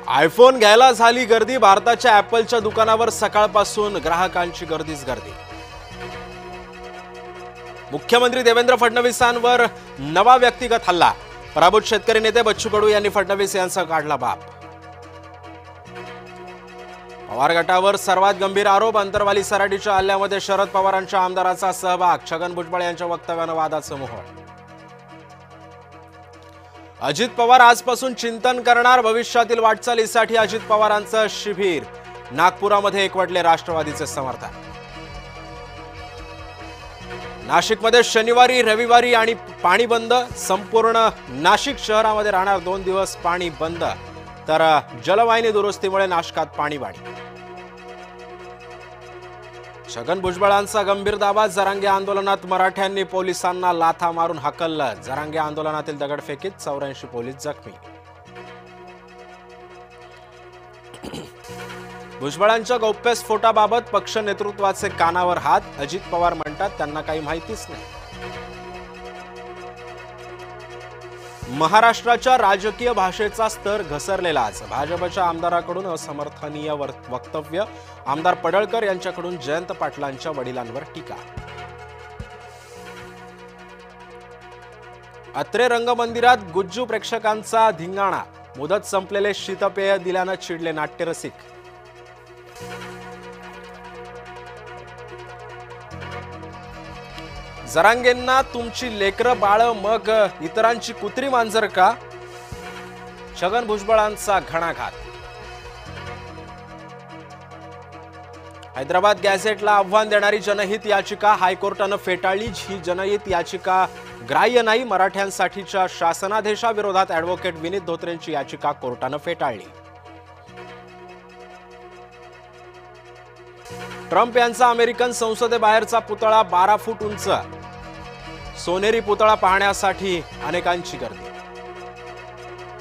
IPhone घ्यायला झाली गर्दी। भारताच्या ॲपलच्या दुकानावर सकाळपासून ग्राहकांची गर्दीच गर्दी। मुख्यमंत्री देवेंद्र फडणवीसांवर नवा व्यक्तिगत हल्ला। पराभूत शेतकरी नेते बच्चू कडू यांनी फडणवीस यांचा काढला बाप। पवार गटावर सर्वात गंभीर आरोप। अंतरवाली सराटीच्या हल्ल्यामध्ये शरद पवारांच्या आमदाराचा सहभाग। छगन भुजबळ यांच्या वक्तव्यानं वादाचं मोहोळ। अजित पवार आजपासून चिंतन करणार। भविष्यातील वाटचालीसाठी अजित पवारांचं शिबिर। नागपुरामध्ये एकवटले राष्ट्रवादीचे समर्थक। नाशिकमध्ये शनिवारी रविवारी आणि पाणी बंद। संपूर्ण नाशिक शहरामध्ये राहणार 2 दिवस पाणी बंद। तर जलवाहिनी दुरुस्तीमुळे नाशकात पाणीवाढी। छगन भुजबळांचा गंभीर दावा। जरांगे आंदोलनात मराठ्यांनी पोलिसांना लाथा मारून हकललं। जरांगे आंदोलनातील दगडफेकीत 84 पोलीस जखमी। भुजबळांच्या गौप्यस्फोटाबाबत पक्ष नेतृत्वाचे कानावर हात। अजित पवार म्हणतात त्यांना काही माहितीच नाही। महाराष्ट्राच्या राजकीय भाषेचा स्तर घसरलेलाच। भाजपच्या आमदाराकडून असमर्थनीय वक्तव्य। आमदार पडळकर यांच्याकडून जयंत पाटलांच्या वडिलांवर टीका। अत्रे रंगमंदिरात गुज्जू प्रेक्षकांचा धिंगाणा। मुदत संपलेले शीतपेय दिल्यानं चिडले नाट्यरसिक। जरांगेंना तुमची लेकरं बाळ मग इतरांची कुत्री मांजर का? छगन भुजबळांचा घणाघात। हैदराबाद गॅझेटला आव्हान देणारी जनहित याचिका हायकोर्टानं फेटाळली। ही जनहित याचिका ग्राह्य नाही। मराठ्यांसाठीच्या शासनादेशाविरोधात ॲडव्होकेट विनीत धोत्रेंची याचिका कोर्टानं फेटाळली। ट्रम्प यांचा अमेरिकन संसदेबाहेरचा पुतळा 12 फूट उंच। सोनेरी पुतळा पाहण्यासाठी अनेकांची गर्दी।